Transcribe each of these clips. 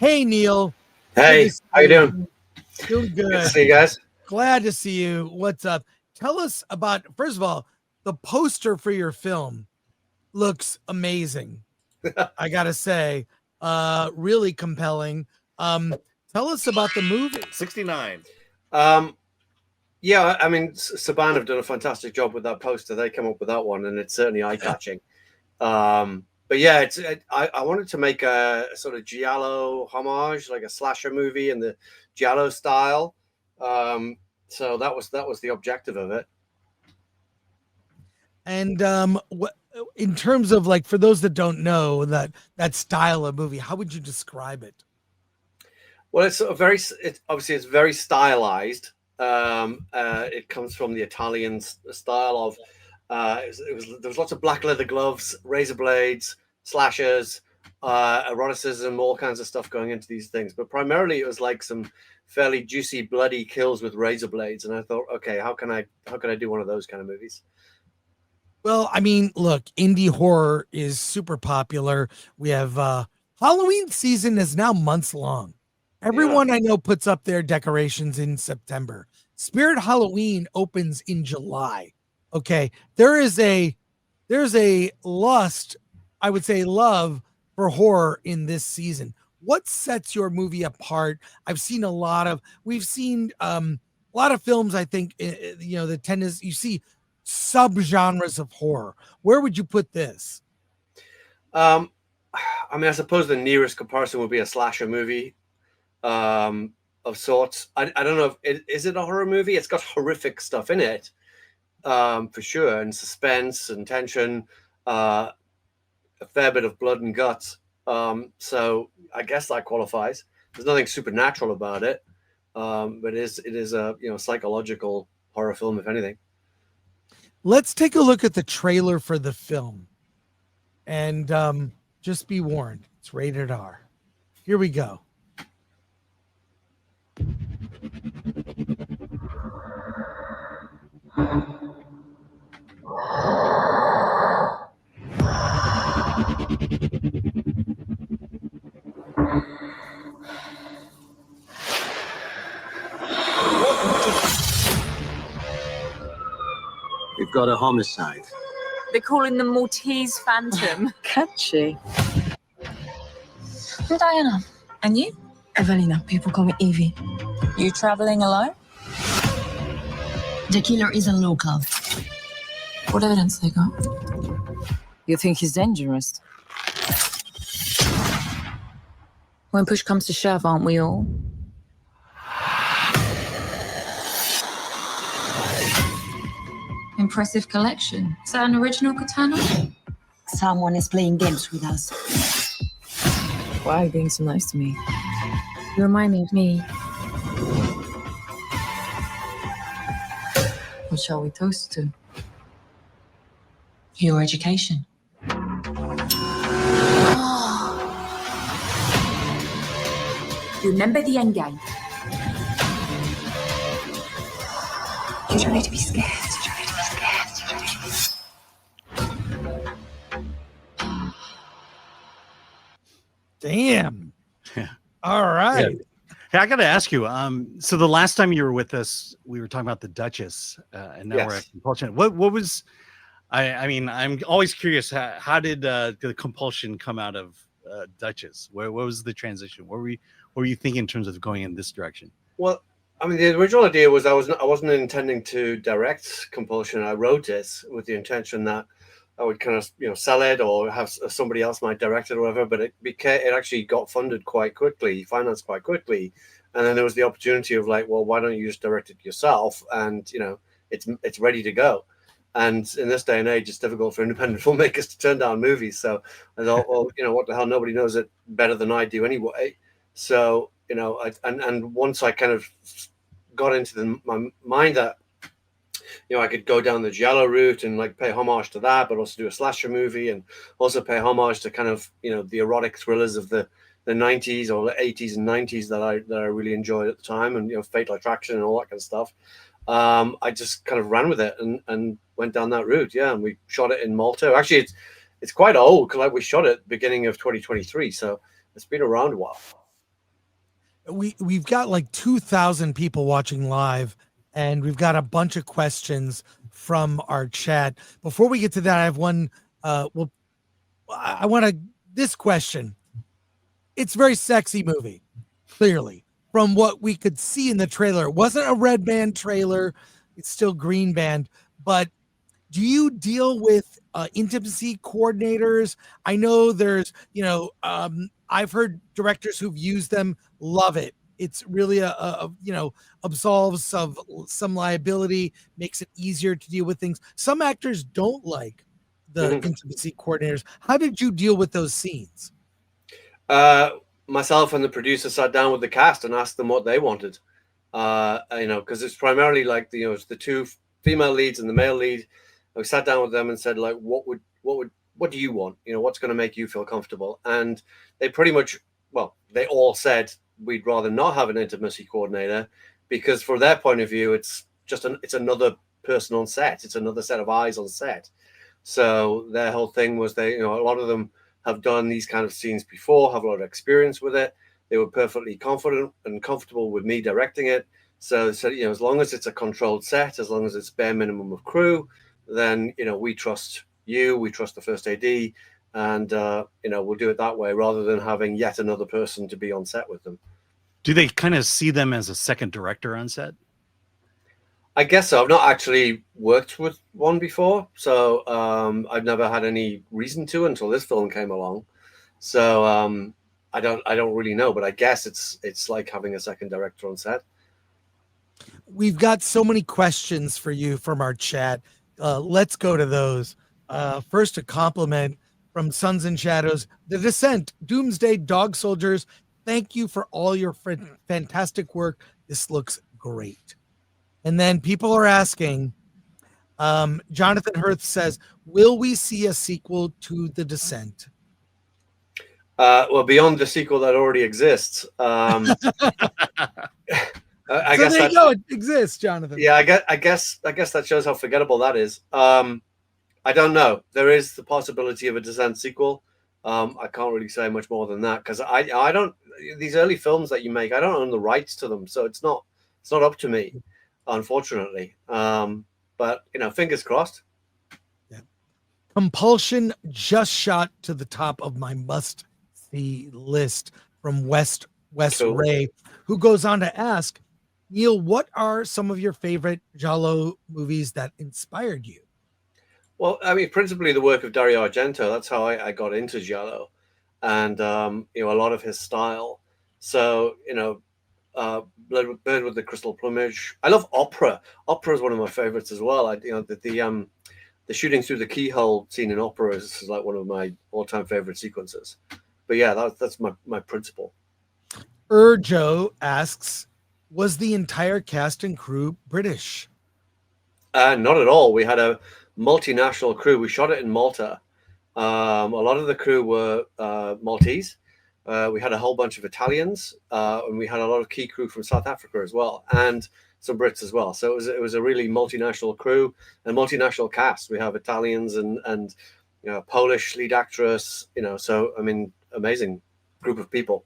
Hey, Neil. Good to Hey, see how you you. doing? Doing Good to good. see you guys. Glad to see you. What's up? Tell us about, first of all, the poster for your film looks amazing. I gotta say, really compelling. Um, Tell us about the movie. 69. Um, yeah, I mean, Saban have done a fantastic job with that poster. They came up with that one, and it's certainly eye-catching. But yeah, I wanted to make a sort of giallo homage, like a slasher movie in the giallo style. So that was the objective of it. And what in terms of like for those that don't know that style of movie, how would you describe it? Well, it's sort of obviously it's very stylized. It comes from the Italian style of there was lots of black leather gloves, razor blades, slashers, eroticism, all kinds of stuff going into these things. But primarily, it was like some fairly juicy, bloody kills with razor blades. And I thought, okay, how can I do one of those kind of movies? Well, I mean, look, indie horror is super popular. We have Halloween season is now months long. Yeah. Everyone I know puts up their decorations in September. Spirit Halloween opens in July. Okay. There's a lust, I would say love for horror in this season. What sets your movie apart? We've seen a lot of films, I think, the tendency you see subgenres of horror. Where would you put this? Um, I mean, I suppose the nearest comparison would be a slasher movie of sorts. I don't know if is it a horror movie? It's got horrific stuff in it, for sure, and suspense and tension, a fair bit of blood and guts. So I guess that qualifies. There's nothing supernatural about it, but it is a psychological horror film, if anything. Let's take a look at the trailer for the film. And just be warned, it's rated R. Here we go. We've got a homicide. They're calling them Maltese Phantom. Catchy. I'm Diana. And you? Evelina. People call me Evie. You traveling alone? The killer is a local. What evidence they got? You think he's dangerous? When push comes to shove, aren't we all? Impressive collection. Is that an original katana? Someone is playing games with us. Why are you being so nice to me? You remind me of me. What shall we toast to? Your education. Remember the end game. You don't need to be scared. You don't need to be scared. You don't need to be... Damn. All right. Yeah. Hey, I got to ask you. So the last time you were with us, we were talking about the Duchess, and now we're at Compulsion. What was? I mean, I'm always curious. How did the Compulsion come out of Duchess? What was the transition? What were you thinking in terms of going in this direction? Well, I mean, the original idea was I wasn't intending to direct Compulsion. I wrote it with the intention that I would kind of sell it or have somebody else might direct it or whatever. But it actually got funded quite quickly, financed quite quickly, and then there was the opportunity of like, well, why don't you just direct it yourself? And it's ready to go. And in this day and age, it's difficult for independent filmmakers to turn down movies. So I thought, well, what the hell? Nobody knows it better than I do anyway. So and once I kind of got into my mind that I could go down the giallo route and like pay homage to that, but also do a slasher movie and also pay homage to kind of the erotic thrillers of the 90s or the 80s and 90s that I really enjoyed at the time, and Fatal Attraction and all that kind of stuff. I just kind of ran with it and went down that route. Yeah, and we shot it in Malta. Actually, it's quite old because we shot it beginning of 2023, so it's been around a while. we've got like 2,000 people watching live, and we've got a bunch of questions from our chat. Before we get to that, I have one. Well, I want to this question. It's a very sexy movie, clearly, from what we could see in the trailer. It wasn't a red band trailer. It's still green band. But do you deal with intimacy coordinators? I know there's, I've heard directors who've used them love it. It's really absolves of some liability, makes it easier to deal with things. Some actors don't like the intimacy coordinators. How did you deal with those scenes? Myself and the producer sat down with the cast and asked them what they wanted. Because it's primarily like it's the two female leads and the male lead. We sat down with them and said, like, what do you want? What's going to make you feel comfortable? And they pretty much, they all said we'd rather not have an intimacy coordinator, because for their point of view, it's just it's another person on set. It's another set of eyes on set. So their whole thing was a lot of them have done these kind of scenes before, have a lot of experience with it. They were perfectly confident and comfortable with me directing it. So as long as it's a controlled set, as long as it's bare minimum of crew, then we trust you, we trust the first AD, and we'll do it that way rather than having yet another person to be on set with them. Do they kind of see them as a second director on set? I guess so. I've not actually worked with one before, so I've never had any reason to until this film came along. So I don't really know, but I guess it's like having a second director on set. We've got so many questions for you from our chat. Let's go to those. First, a compliment from Sons and Shadows. The Descent, Doomsday, Dog Soldiers. Thank you for all your fantastic work. This looks great. And then people are asking, Jonathan Hirth says, will we see a sequel to The Descent? Well, beyond the sequel that already exists. I guess there you go. It exists, Jonathan. Yeah, I guess that shows how forgettable that is. I don't know. There is the possibility of a Descent sequel. I can't really say much more than that, because I don't. These early films that you make, I don't own the rights to them, so it's not up to me, unfortunately. But fingers crossed. Yeah. Compulsion just shot to the top of my must-see list from Wes cool. Ray, who goes on to ask, Neil, what are some of your favorite Giallo movies that inspired you? Well, I mean, principally the work of Dario Argento. That's how I got into Giallo, and a lot of his style. So Bird with the Crystal Plumage. I love opera. Opera is one of my favorites as well. The shooting through the keyhole scene in opera is like one of my all-time favorite sequences. But yeah, that's my principle. Urjo asks, was the entire cast and crew British? Not at all. We had a multinational crew. We shot it in Malta. A lot of the crew were Maltese. We had a whole bunch of Italians, and we had a lot of key crew from South Africa as well, and some Brits as well. So it was a really multinational crew and multinational cast. We have Italians and Polish lead actress. So I mean, amazing group of people.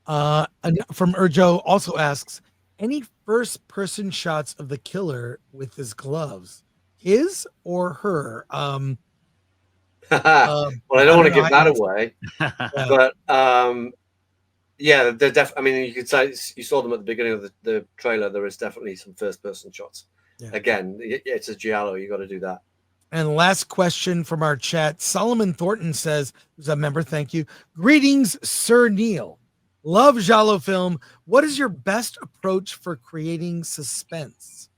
And from Urjo also asks, any first-person shots of the killer with his gloves, his or her? Well, I don't want to give that away, but yeah, they're I mean, you could say you saw them at the beginning of the trailer. There is definitely some first-person shots. Yeah. Again, it's a giallo. You got to do that. And last question from our chat. Solomon Thornton says, who's a member, thank you. Greetings, Sir Neil. Love giallo film. What is your best approach for creating suspense?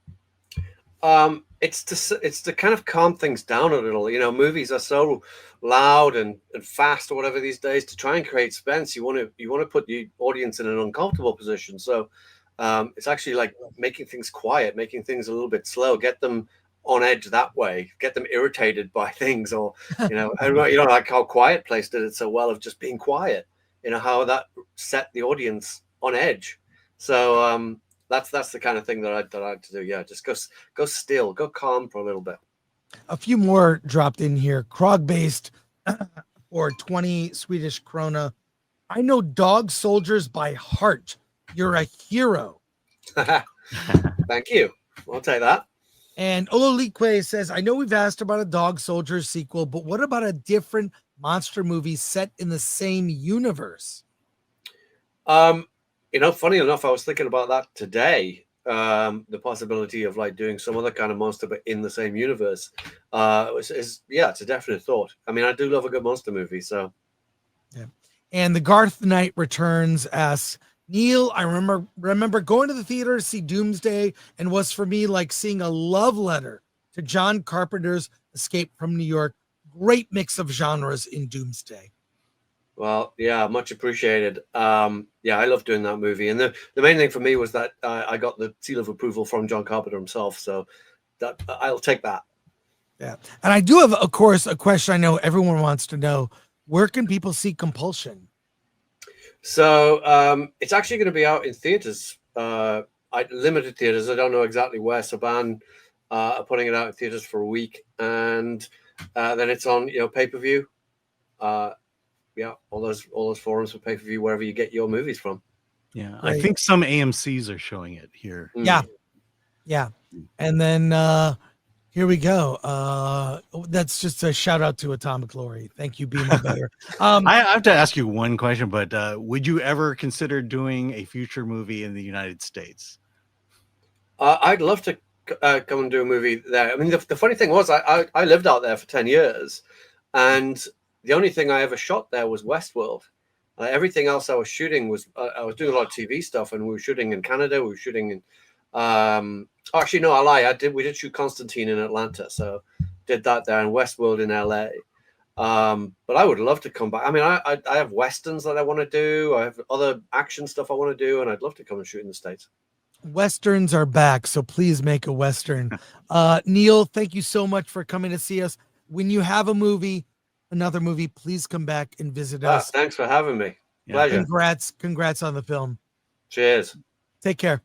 It's to kind of calm things down a little. Movies are so loud and fast or whatever these days. To try and create suspense, you want to put the audience in an uncomfortable position. So it's actually like making things quiet, making things a little bit slow, get them on edge that way, get them irritated by things, or like how Quiet Place did it so well of just being quiet. How that set the audience on edge. So that's the kind of thing that I like to do. Yeah, just go still, go calm for a little bit. A few more dropped in here. Krog based for 20 Swedish krona. I know Dog Soldiers by heart. You're a hero. Thank you. I'll take that. And Ololique says, I know we've asked about a Dog Soldiers sequel, but what about a different monster movie set in the same universe? Funny enough, I was thinking about that today. The possibility of like doing some other kind of monster, but in the same universe. It's a definite thought. I mean, I do love a good monster movie, so. Yeah. And the Garth Knight Returns asks, Neil, I remember going to the theater to see Doomsday, and was for me like seeing a love letter to John Carpenter's Escape from New York. Great mix of genres in Doomsday. Well, yeah, much appreciated. I love doing that movie. And the main thing for me was that I got the seal of approval from John Carpenter himself. So that I'll take that. Yeah. And I do have, of course, a question I know everyone wants to know. Where can people see Compulsion? So it's actually going to be out in theaters, limited theaters. I don't know exactly where. Saban are putting it out in theaters for a week. And then it's on, pay-per-view. All those forums for pay-per-view, wherever you get your movies from. Yeah, I think some AMCs are showing it here. Yeah. And then here we go. That's just a shout out to Atomic Laurie. Thank you, Be My Better. I have to ask you one question, but would you ever consider doing a future movie in the United States? I'd love to come and do a movie there. I mean, the funny thing was I lived out there for 10 years, and the only thing I ever shot there was Westworld. Everything else I was shooting was I was doing a lot of TV stuff, and we were shooting in Canada. We were shooting in actually, no, I lie. We did shoot Constantine in Atlanta, so did that there, and Westworld in LA. But I would love to come back. I mean, I have westerns that I want to do. I have other action stuff I want to do, and I'd love to come and shoot in the States. Westerns are back, so please make a Western. Neil, thank you so much for coming to see us. When you have another movie, please come back and visit us. Thanks for having me. Pleasure. Congrats on the film. Cheers. Take care.